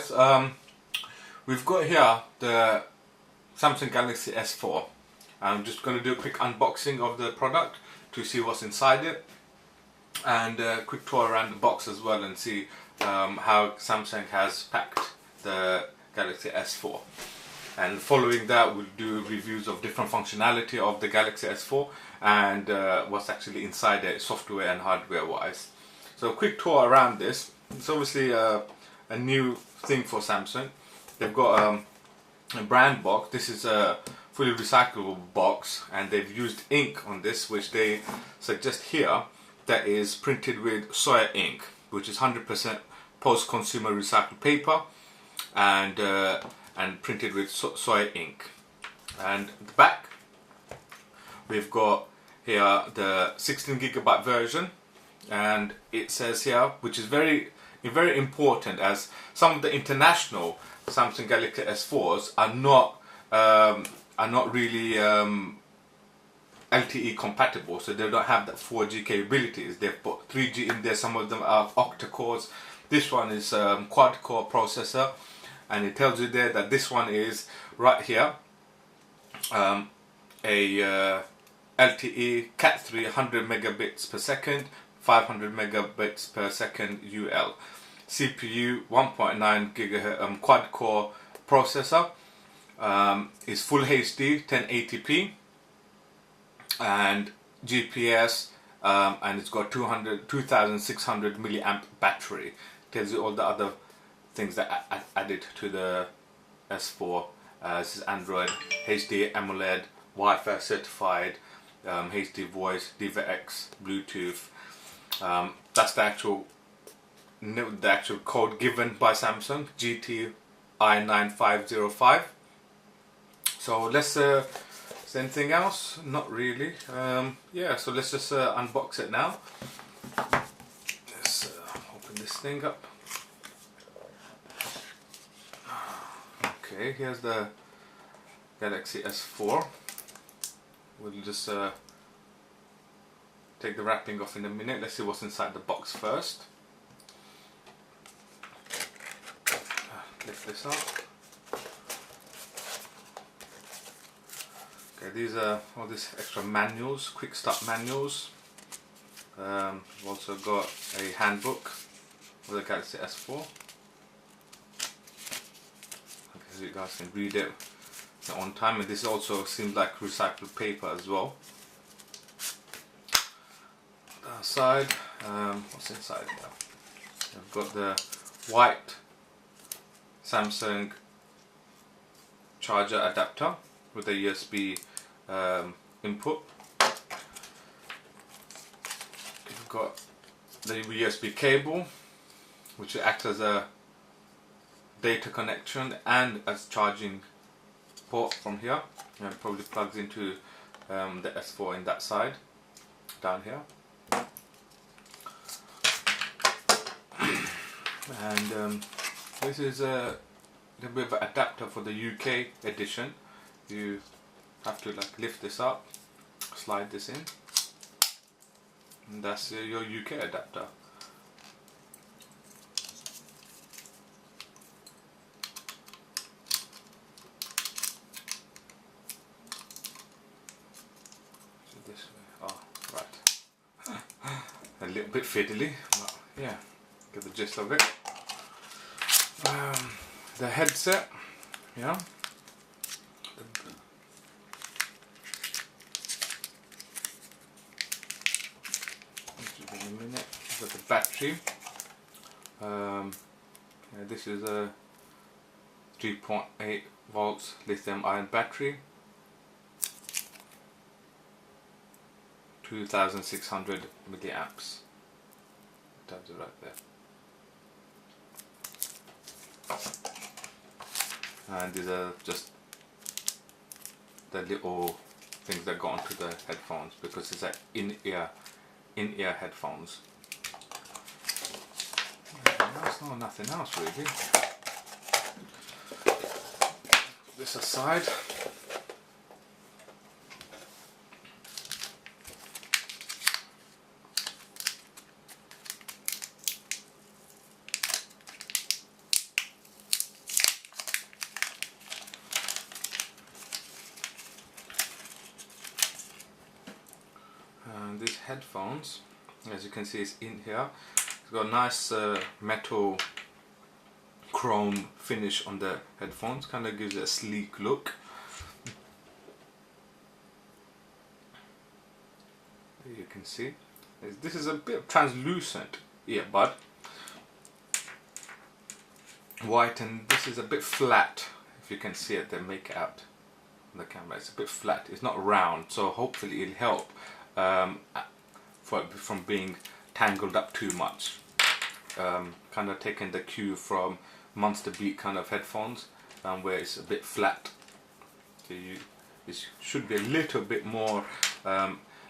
guys, we've got here the Samsung Galaxy S4. I'm just going to do a quick unboxing of the product to see what's inside it, and a quick tour around the box as well, and see how Samsung has packed the Galaxy S4. And following that, we'll do reviews of different functionality of the Galaxy S4 and what's actually inside it, software and hardware wise. So a quick tour around this. It's obviously a new thing for Samsung. They've got a brand box. This is a fully recyclable box, and they've used ink on this, which they suggest here that is printed with soya ink, which is 100% post-consumer recycled paper, and printed with soya ink. And at the back, we've got here the 16GB version, and it says here, which is very important, as some of the international Samsung Galaxy S4s are not really LTE compatible, so they don't have that 4G capabilities. They've put 3G in there. Some of them are octa-cores. This one is quad-core processor, and it tells you there that this one is right here a LTE Cat3 100 megabits per second, 500 megabits per second UL. CPU 1.9 GHz quad-core processor, is full HD 1080p, and GPS, and it's got 2600 milliamp battery. Tells you all the other things that added to the S4. This is Android, HD, AMOLED, Wi-Fi certified, HD voice, DivaX, Bluetooth. That's the actual code given by Samsung, GTI9505. So let's is there anything else? Not really. Yeah, so let's just unbox it now. Let's open this thing up. Okay, here's the Galaxy S4. We'll just take the wrapping off in a minute. Let's see what's inside the box first. Lift this up. Okay, these are all these extra manuals, quick start manuals. We've also got a handbook for the Galaxy S4. Okay, so you guys can read it on time, and this also seems like recycled paper as well. The side, what's inside here? I've got the white Samsung charger adapter with a USB input. You've got the USB cable, which acts as a data connection and as charging port from here, and probably plugs into the S4 in that side down here. And this is a little bit of an adapter for the UK edition. You have to like lift this up, slide this in, and that's your UK adapter. So this way. Oh, right. A little bit fiddly, but yeah, get the gist of it. The headset, yeah. In a minute. We've got the battery. Yeah, this is a 3.8 volts lithium ion battery, 2600 milliamps. That's it right there. And these are just the little things that go onto the headphones, because it's like in-ear headphones. No, nothing else really. This aside, And these headphones, as you can see, is in here. It's got a nice metal chrome finish on the headphones, kind of gives it a sleek look. You can see this is a bit translucent earbud, white, and this is a bit flat. If you can see it, they make it out on the camera. It's a bit flat, it's not round, so hopefully it'll help from being tangled up too much. Kind of taking the cue from Monster Beat kind of headphones, where it's a bit flat. So it should be a little bit more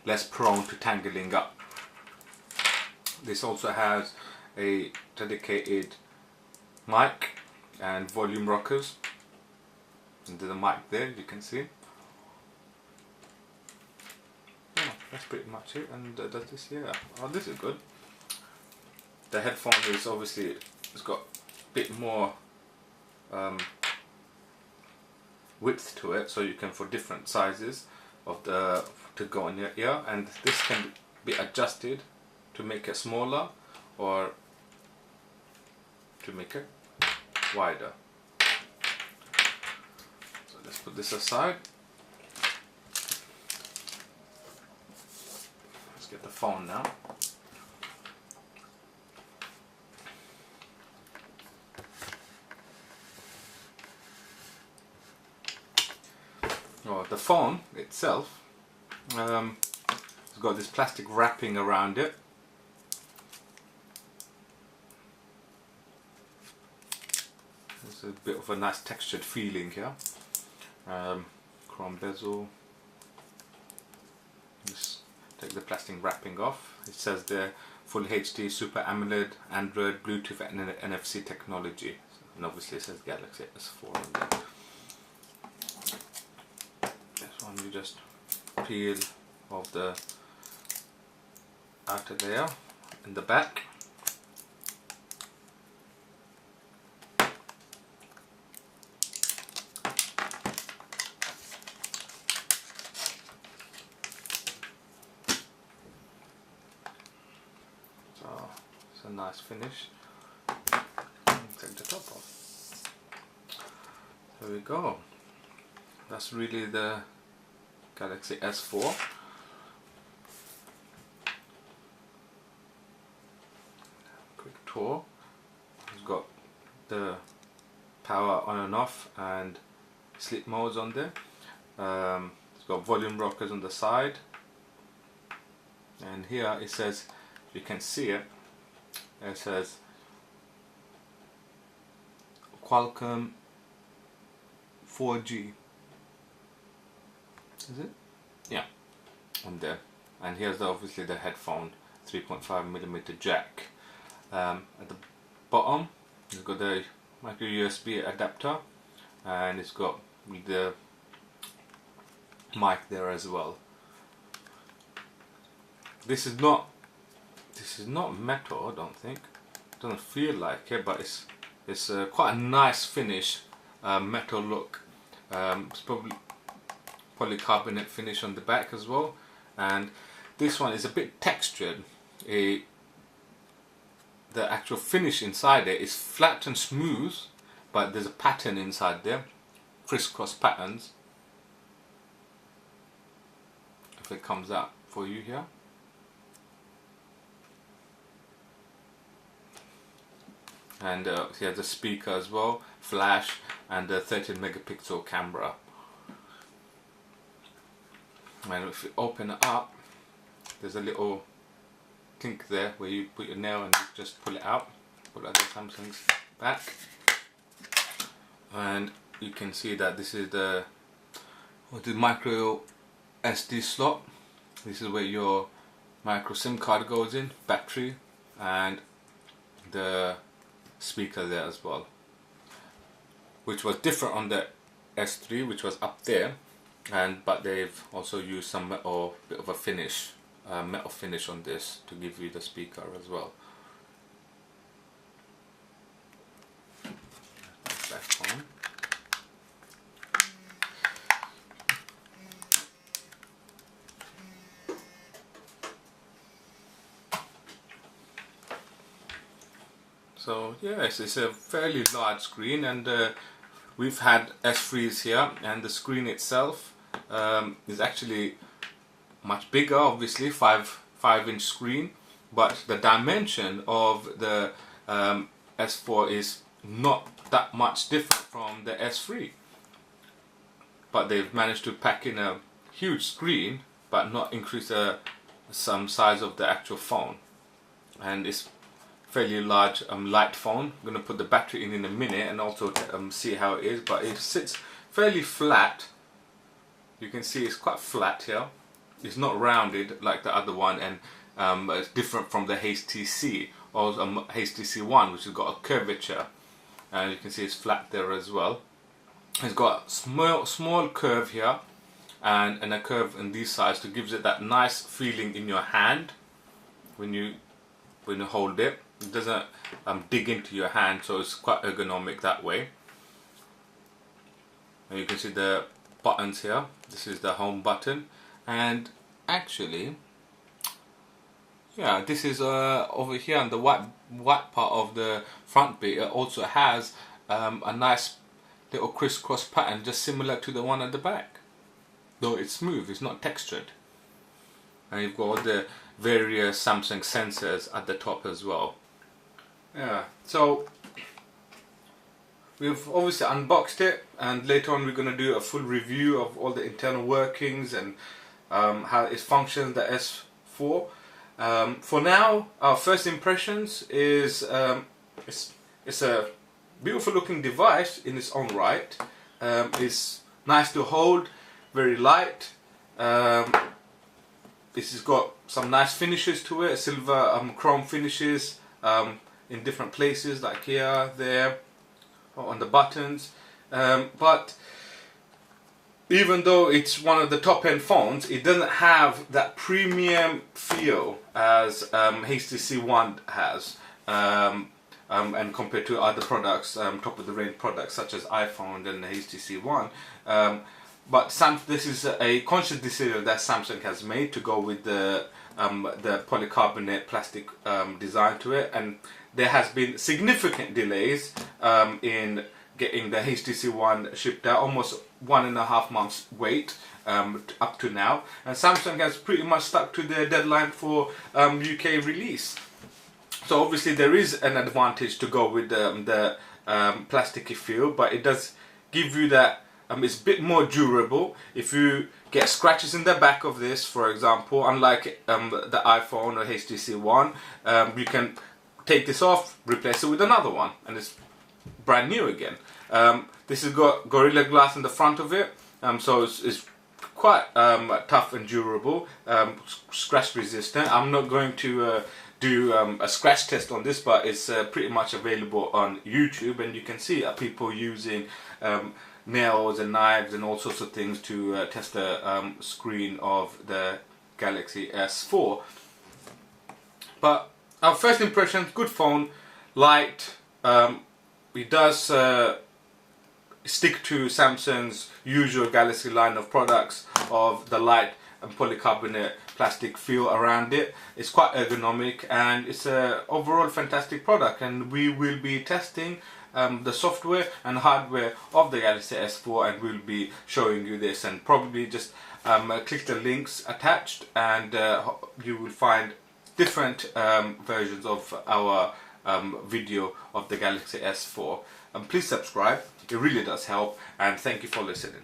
less prone to tangling up. This also has a dedicated mic and volume rockers. And there's a mic there, you can see. Yeah, that's pretty much it. And does this, yeah. Oh, this is good. The headphone is obviously, it's got a bit more width to it, so you can, for different sizes of the, to go in your ear, and this can be adjusted to make it smaller or to make it wider. So let's put this aside. Let's get the phone now. Oh, the phone itself, it's got this plastic wrapping around it. There's a bit of a nice textured feeling here. Chrome bezel. Just take the plastic wrapping off. It says there, Full HD, Super AMOLED, Android, Bluetooth and NFC technology. And obviously it says Galaxy S4 on there. This one you just peel off the outer layer in the back. So it's a nice finish. Take the top off. There we go. That's really the Galaxy S4. Quick tour. It's got the power on and off and sleep modes on there. It's got volume rockers on the side, and here it says, you can see it, it says Qualcomm 4G. Is it? Yeah, on there. And here's obviously the headphone 3.5mm jack. At the bottom it's got the micro USB adapter, and it's got the mic there as well. This is not metal, I don't think. It doesn't feel like it, but it's quite a nice finish, metal look. It's probably polycarbonate finish on the back as well, and this one is a bit textured. The actual finish inside it is flat and smooth, but there's a pattern inside there, crisscross patterns. If it comes out for you here. And here's the speaker as well, flash, and the 13-megapixel camera. And if you open it up, there's a little kink there where you put your nail and you just pull it out. Pull out the Samsung's back, and you can see that this is the micro SD slot. This is where your micro SIM card goes in, battery, and the speaker there as well, which was different on the S3, which was up there, but they've also used some metal, bit of a finish, metal finish on this to give you the speaker as well. Back on. So yes, it's a fairly large screen, and we've had S3s here, and the screen itself is actually much bigger, obviously 5-inch screen, but the dimension of the S4 is not that much different from the S3, but they've managed to pack in a huge screen but not increase some size of the actual phone. And it's fairly large light phone. I'm going to put the battery in a minute and also see how it is, but it sits fairly flat. You can see it's quite flat here. It's not rounded like the other one, and it's different from the HTC or HTC One, which has got a curvature, and you can see it's flat there as well. It's got small curve here and a curve in these sides to gives it that nice feeling in your hand when you hold it. It doesn't dig into your hand, so it's quite ergonomic that way. And you can see the buttons here. This is the home button, and actually, yeah, this is over here on the white part of the front bit. It also has a nice little crisscross pattern, just similar to the one at the back, though it's smooth, it's not textured. And you've got all the various Samsung sensors at the top as well. Yeah, so we've obviously unboxed it, and later on we're going to do a full review of all the internal workings and how it functions, the S4. For now, our first impressions is it's a beautiful looking device in its own right. It's nice to hold, very light. This has got some nice finishes to it, silver chrome finishes in different places, like here, there, on the buttons. But even though it's one of the top-end phones, it doesn't have that premium feel as HTC One has, and compared to other products, top-of-the-range products such as iPhone and the HTC One. But this is a conscious decision that Samsung has made to go with the polycarbonate plastic design to it, and there has been significant delays in getting the HTC One shipped out, almost 1.5 months wait up to now, and Samsung has pretty much stuck to their deadline for UK release. So obviously there is an advantage to go with the plasticky feel, but it does give you that it's a bit more durable. If you get scratches in the back of this, for example, unlike the iPhone or HTC One, you can take this off, replace it with another one, and it's brand new again. This has got Gorilla Glass in the front of it, so it's quite tough and durable, scratch resistant. I'm not going to do a scratch test on this, but it's pretty much available on YouTube, and you can see people using nails and knives and all sorts of things to test the screen of the Galaxy S4. But our first impression, good phone, light. It does stick to Samsung's usual Galaxy line of products of the light and polycarbonate plastic feel around it. It's quite ergonomic, and it's a overall fantastic product, and we will be testing the software and hardware of the Galaxy S4, and we'll be showing you this, and probably just click the links attached, and you will find different versions of our video of the Galaxy S4. Please subscribe, it really does help, and thank you for listening.